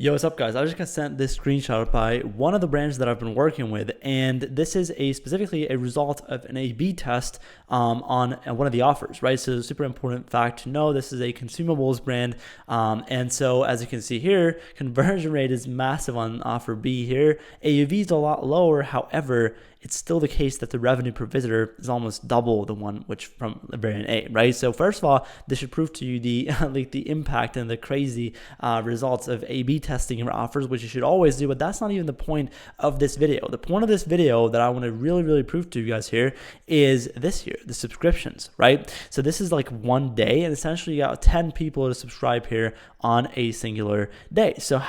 Yo, what's up guys? I just got sent this screenshot by one of the brands that I've been working with, and this is specifically a result of an A/B test on one of the offers, right? So it's a super important fact to know. This is a consumables brand, and so as you can see here, conversion rate is massive on offer B here. AUV is a lot lower, however, it's still the case that the revenue per visitor is almost double the one which from the variant A, right? So first of all, this should prove to you the like the impact and the crazy results of A/B testing your offers, which you should always do. But that's not even the point of this video. The point of this video that I want to really prove to you guys here is this here, the subscriptions, right? So this is like one day, and essentially you got 10 people to subscribe here on a singular day. So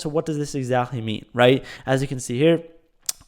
what does this exactly mean, right? As you can see here,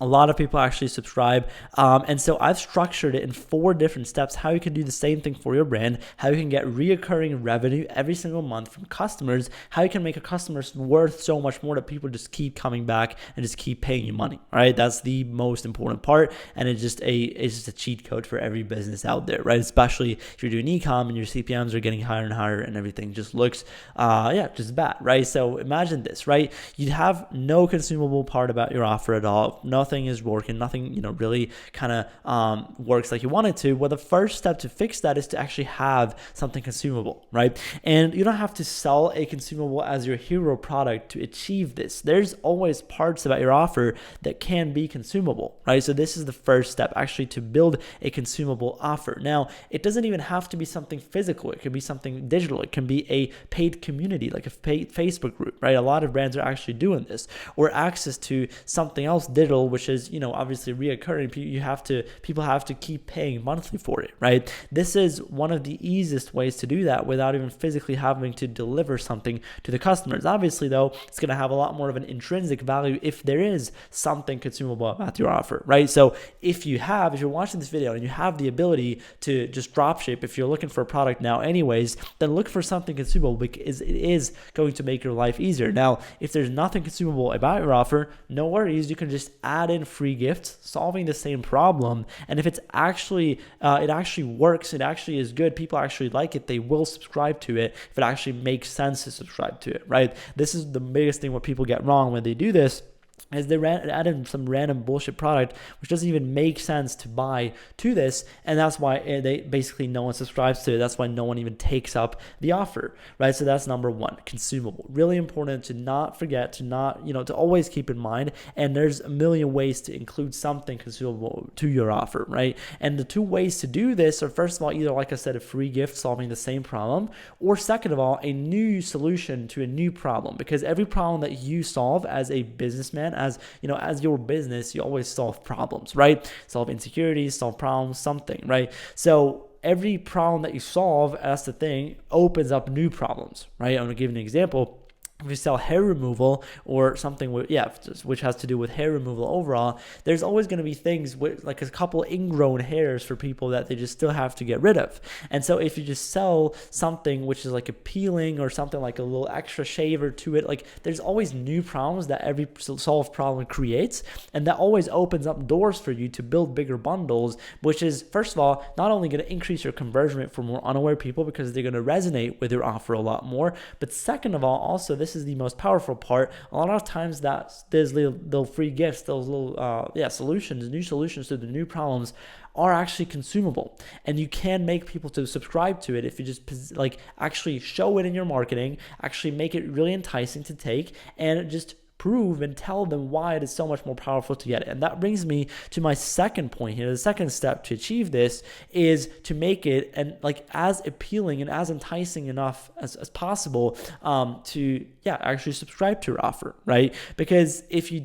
a lot of people actually subscribe. And so I've structured it in 4 different steps, how you can do the same thing for your brand, how you can get reoccurring revenue every single month from customers, how you can make a customer worth so much more that people just keep coming back and just keep paying you money, right? That's the most important part. And it's just a cheat code for every business out there, right? Especially if you're doing e-com and your CPMs are getting higher and higher and everything just looks, just bad, right? So imagine this, right? You'd have no consumable part about your offer at all. Nothing is working, nothing really kind of works like you want it to. Well, the first step to fix that is to actually have something consumable, right? And you don't have to sell a consumable as your hero product to achieve this. There's always parts about your offer that can be consumable, right? So this is the first step, actually, to build a consumable offer. Now, it doesn't even have to be something physical. It could be something digital. It can be a paid community, like a paid Facebook group, right? A lot of brands are actually doing this, or access to something else digital, which is, obviously reoccurring. People have to keep paying monthly for it, right? This is one of the easiest ways to do that without even physically having to deliver something to the customers. Obviously, though, it's going to have a lot more of an intrinsic value if there is something consumable about your offer, right? So if you're watching this video and you have the ability to just dropship, if you're looking for a product now anyways, then look for something consumable, because it is going to make your life easier. Now, if there's nothing consumable about your offer, no worries. You can just add in free gifts, solving the same problem. And if it's actually it actually works, it actually is good, people actually like it, they will subscribe to it if it actually makes sense to subscribe to it, right? This is the biggest thing what people get wrong when they do this, is they add in some random bullshit product which doesn't even make sense to buy to this, and that's why no one subscribes to it. That's why no one even takes up the offer, right? So that's number 1, consumable. Really important to not forget, to always keep in mind. And there's a million ways to include something consumable to your offer, right? And the 2 ways to do this are, first of all, either, like I said, a free gift solving the same problem, or second of all, a new solution to a new problem. Because every problem that you solve as a businessman, as your business, you always solve problems, right? Solve insecurities, solve problems, something, right? So every problem that you solve, that's the thing, opens up new problems, right? I'm gonna give you an example. If you sell hair removal or something which has to do with hair removal overall, there's always going to be things with like a couple ingrown hairs for people that they just still have to get rid of. And so if you just sell something which is like a peeling or something like a little extra shaver to it, like there's always new problems that every solved problem creates, and that always opens up doors for you to build bigger bundles, which is, first of all, not only going to increase your conversion rate for more unaware people because they're going to resonate with your offer a lot more, but second of all, also, this is the most powerful part. A lot of times there's little free gifts, those little solutions, new solutions to the new problems are actually consumable, and you can make people to subscribe to it if you just actually show it in your marketing, actually make it really enticing to take, and just prove and tell them why it is so much more powerful to get it. And that brings me to my second point here. The second step to achieve this is to make it as appealing and as enticing enough as possible to actually subscribe to your offer, right? Because if you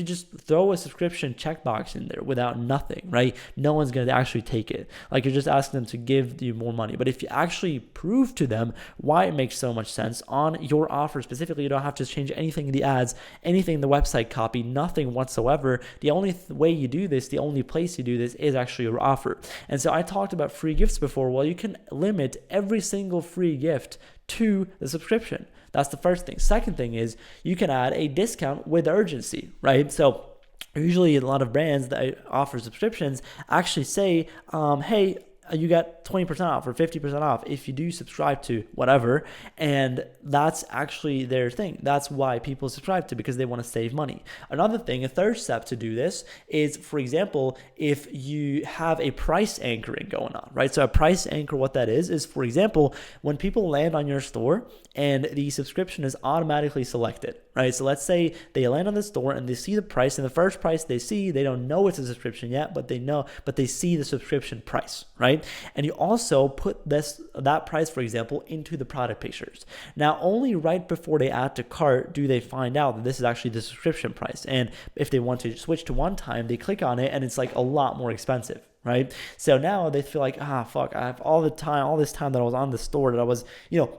just throw a subscription checkbox in there without nothing, right, no one's going to actually take it. Like, you're just asking them to give you more money. But if you actually prove to them why it makes so much sense on your offer specifically, you don't have to change anything in the ads, anything in the website copy, nothing whatsoever. The only way you do this, the only place you do this is actually your offer. And so I talked about free gifts before. Well, you can limit every single free gift to the subscription. That's the first thing. Second thing is you can add a discount with urgency, right? So usually a lot of brands that offer subscriptions actually say, hey, you get 20% off or 50% off if you do subscribe to whatever. And that's actually their thing. That's why people subscribe to, because they want to save money. Another thing, a third step to do this is, for example, if you have a price anchoring going on, right? So a price anchor, what that is, for example, when people land on your store and the subscription is automatically selected, right? So let's say they land on the store and they see the price, and the first price they see, they don't know it's a subscription yet, but they see the subscription price, right? And you also put that price, for example, into the product pictures. Now, only right before they add to cart do they find out that this is actually the subscription price. And if they want to switch to one time, they click on it and it's like a lot more expensive, right? So now they feel like, fuck, I have all this time that I was on the store, that I was,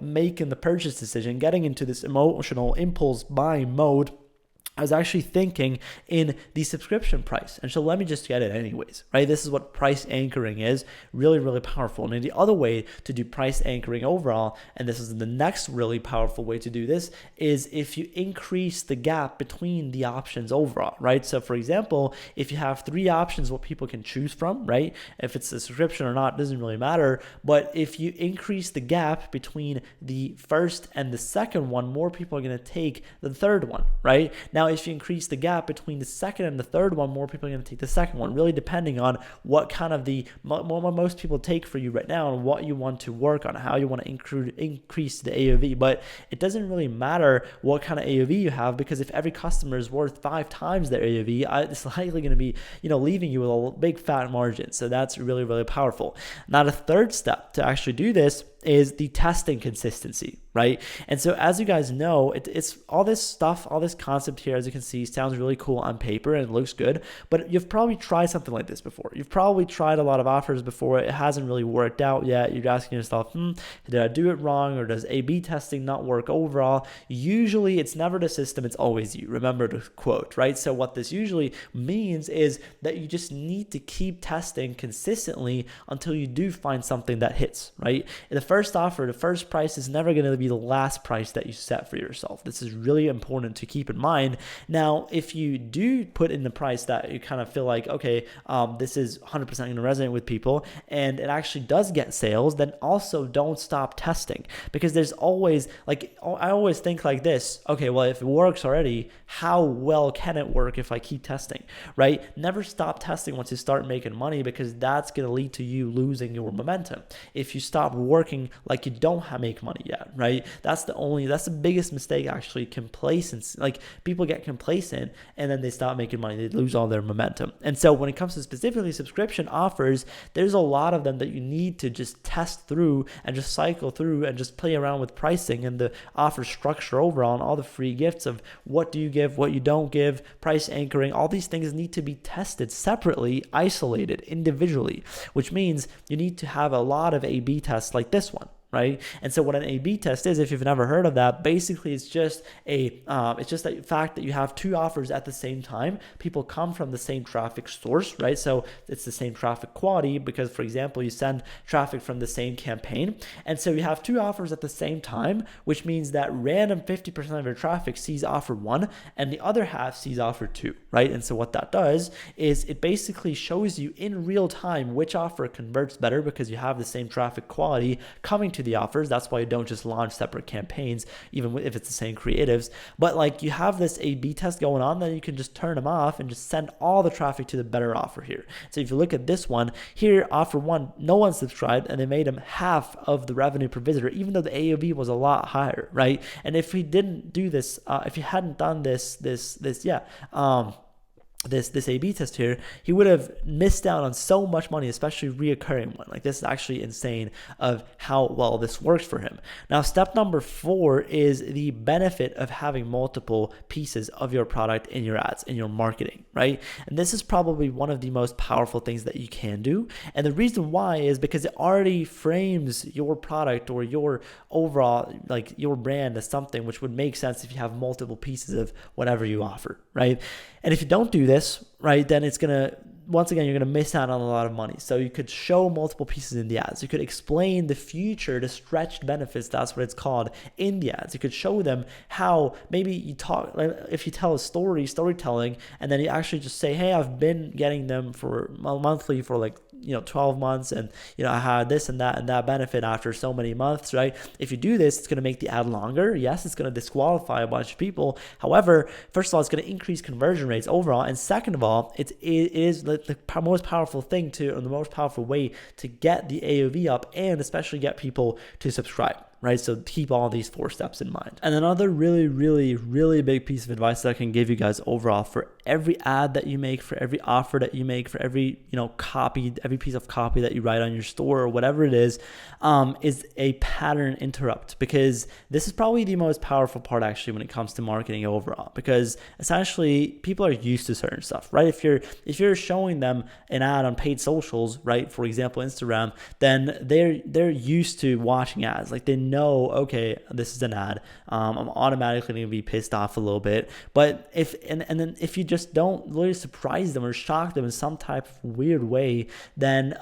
making the purchase decision, getting into this emotional impulse buying mode. I was actually thinking in the subscription price. And so let me just get it anyways, right? This is what price anchoring is. Really, really powerful. And the other way to do price anchoring overall, and this is the next really powerful way to do this, is if you increase the gap between the options overall, right? So for example, if you have 3 options what people can choose from, right? If it's a subscription or not, doesn't really matter. But if you increase the gap between the first and the second one, more people are going to take the third one, right? Now, if you increase the gap between the second and the third one, more people are going to take the second one, really depending on what kind of what most people take for you right now and what you want to work on, how you want to increase the AOV. But it doesn't really matter what kind of AOV you have, because if every customer is worth 5 times their AOV, it's likely going to be, leaving you with a big fat margin. So that's really, really powerful. Now, the third step to actually do this is the testing consistency, right? And so as you guys know, it's all this stuff, all this concept here, as you can see, sounds really cool on paper and it looks good, but you've probably tried something like this before. You've probably tried a lot of offers before. It hasn't really worked out yet. You're asking yourself, did I do it wrong, or does A/B testing not work overall? Usually it's never the system, it's always you. Remember the quote, right? So what this usually means is that you just need to keep testing consistently until you do find something that hits, right? The first offer, the first price is never going to be the last price that you set for yourself. This is really important to keep in mind. Now, if you do put in the price that you kind of feel like, okay, this is 100% going to resonate with people and it actually does get sales, then also don't stop testing, because there's always, like, I always think like this, okay, well, if it works already, how well can it work if I keep testing, right? Never stop testing once you start making money, because that's going to lead to you losing your momentum. If you stop working like you don't make money yet, right? That's the biggest mistake, actually, complacency. Like, people get complacent and then they stop making money. They lose all their momentum. And so when it comes to specifically subscription offers, there's a lot of them that you need to just test through and just cycle through and just play around with pricing and the offer structure overall, and all the free gifts of what do you give, what you don't give, price anchoring. All these things need to be tested separately, isolated, individually, which means you need to have a lot of A/B tests like this one, right? And so what an A/B test is, if you've never heard of that, basically it's just the fact that you have 2 offers at the same time. People come from the same traffic source, right? So it's the same traffic quality, because, for example, you send traffic from the same campaign. And so you have 2 offers at the same time, which means that random 50% of your traffic sees offer 1 and the other half sees offer 2, right? And so what that does is it basically shows you in real time which offer converts better, because you have the same traffic quality coming to the offers. That's why you don't just launch separate campaigns, even if it's the same creatives. But like, you have this A/B test going on, then you can just turn them off and just send all the traffic to the better offer here. So if you look at this one here, offer 1, no one subscribed, and they made them half of the revenue per visitor, even though the AOV was a lot higher, right? And if we didn't do this, if you hadn't done this A/B test here, he would have missed out on so much money, especially reoccurring one. Like, this is actually insane of how well this works for him. Now, step number 4 is the benefit of having multiple pieces of your product in your ads, in your marketing, right? And this is probably one of the most powerful things that you can do. And the reason why is because it already frames your product or your overall, like, your brand as something which would make sense if you have multiple pieces of whatever you offer, right? And if you don't do this, right, then it's going to, once again, you're going to miss out on a lot of money. So you could show multiple pieces in the ads. You could explain the future, the stretched benefits, that's what it's called, in the ads. You could show them how maybe you talk, if you tell a storytelling, and then you actually just say, hey, I've been getting them for monthly for like 12 months, and I had this and that benefit after so many months, right? If you do this, it's going to make the ad longer. Yes, it's going to disqualify a bunch of people. However, first of all, it's going to increase conversion rates overall, and second of all, it is the most powerful thing or the most powerful way to get the AOV up, and especially get people to subscribe. Right? So keep all these 4 steps in mind. And another really, really, really big piece of advice that I can give you guys overall for every ad that you make, for every offer that you make, for every, copy, every piece of copy that you write on your store or whatever it is a pattern interrupt, because this is probably the most powerful part actually when it comes to marketing overall, because essentially people are used to certain stuff, right? If you're showing them an ad on paid socials, right? For example, Instagram, then they're used to watching ads. Like they know, okay, this is an ad. I'm automatically going to be pissed off a little bit. But then if you just don't really surprise them or shock them in some type of weird way, then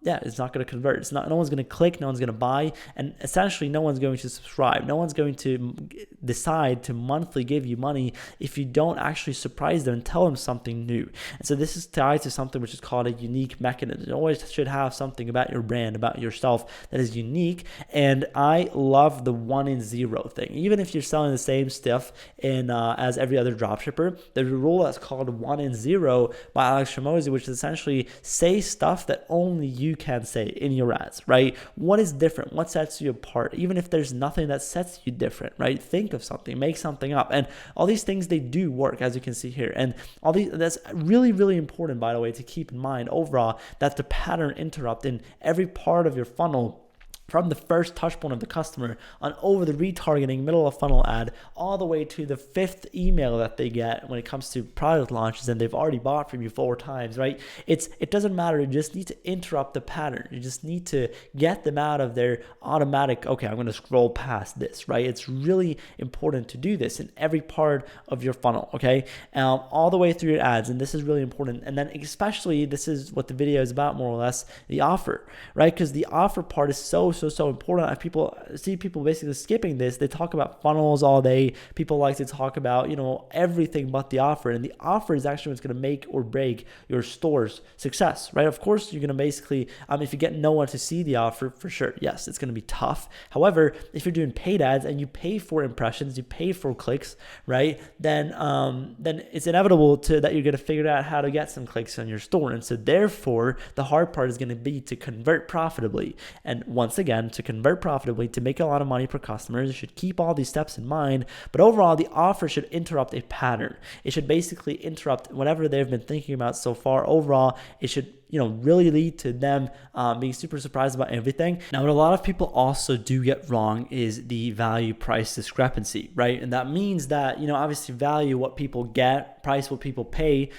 it's not going to convert. No one's going to click, no one's going to buy, and essentially no one's going to subscribe. No one's going to decide to monthly give you money if you don't actually surprise them and tell them something new. And so this is tied to something which is called a unique mechanism. You always should have something about your brand, about yourself that is unique. And I love the 1 in 0 thing. Even if you're selling the same stuff as every other dropshipper, there's a rule that's called 1 in 0 by Alex Hormozi, which is essentially say stuff that only you can say in your ads, right? What is different? What sets you apart? Even if there's nothing that sets you different, right? Think of something, make something up. And all these things, they do work, as you can see here. And that's really, really important, by the way, to keep in mind overall, that the pattern interrupt in every part of your funnel, from the first touch point of the customer on over the retargeting middle of funnel ad, all the way to the 5th email that they get when it comes to product launches and they've already bought from you 4 times, right? It doesn't matter. You just need to interrupt the pattern. You just need to get them out of their automatic, okay, I'm going to scroll past this, right? It's really important to do this in every part of your funnel, okay? All the way through your ads, and this is really important. And then especially, this is what the video is about, more or less, the offer, right? Because the offer part is so important. If people see people basically skipping this, they talk about funnels all day. People like to talk about, everything but the offer. And the offer is actually what's going to make or break your store's success, right? Of course, you're going to basically, if you get no one to see the offer, for sure, yes, it's going to be tough. However, if you're doing paid ads and you pay for impressions, you pay for clicks, right? Then it's inevitable that you're going to figure out how to get some clicks on your store. And so therefore, the hard part is going to be to convert profitably. And once again, to convert profitably, to make a lot of money per customer, you should keep all these steps in mind. But overall, the offer should interrupt a pattern. It should basically interrupt whatever they've been thinking about so far. Overall, it should really lead to them being super surprised about everything. Now, what a lot of people also do get wrong is the value price discrepancy, right? And that means that, obviously value, what people get, price, what people pay,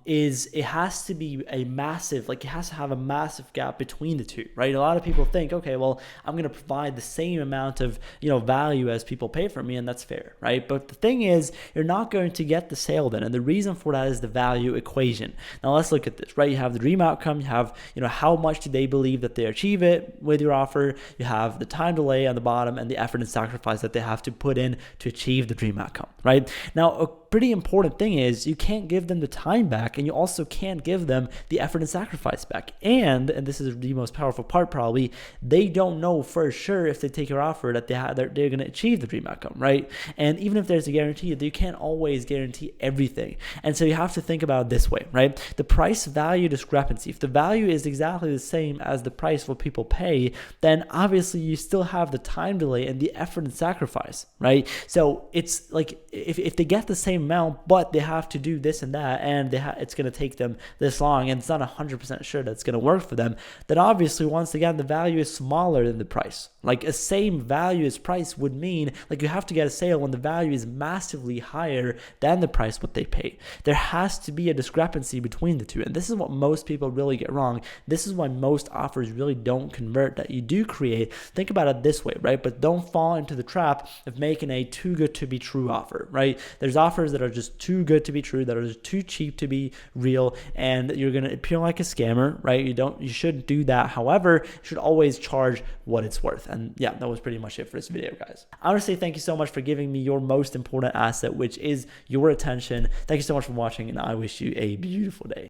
it has to be it has to have a massive gap between the two, right? A lot of people think, okay, well, I'm going to provide the same amount of, value as people pay for me, and that's fair, right? But the thing is, you're not going to get the sale then. And the reason for that is the value equation. Now, let's look at this, right? You have the dream outcome, you have, how much do they believe that they achieve it with your offer, you have the time delay on the bottom, and the effort and sacrifice that they have to put in to achieve the dream outcome, right? Now, a pretty important thing is you can't give them the time back, and you also can't give them the effort and sacrifice back. And this is the most powerful part probably, they don't know for sure if they take your offer that they're going to achieve the dream outcome, right? And even if there's a guarantee, you can't always guarantee everything. And so you have to think about it this way, right? The price value discrepancy. If the value is exactly the same as the price what people pay, then obviously you still have the time delay and the effort and sacrifice, right? So it's like if they get the same amount, but they have to do this and that, and it's going to take them this long, and it's not 100% sure that's going to work for them, then obviously, once again, the value is smaller than the price. Like a same value as price would mean like you have to get a sale when the value is massively higher than the price what they pay. There has to be a discrepancy between the two, and this is what most people really get wrong. This is why most offers really don't convert that you do create. Think about it this way, right? But don't fall into the trap of making a too good to be true offer, right? There's offers that are just too good to be true, that are just too cheap to be real, and you're going to appear like a scammer, right? You shouldn't do that. However, you should always charge what it's worth. And yeah, that was pretty much it for this video, guys. I want to say thank you so much for giving me your most important asset, which is your attention. Thank you so much for watching, and I wish you a beautiful day.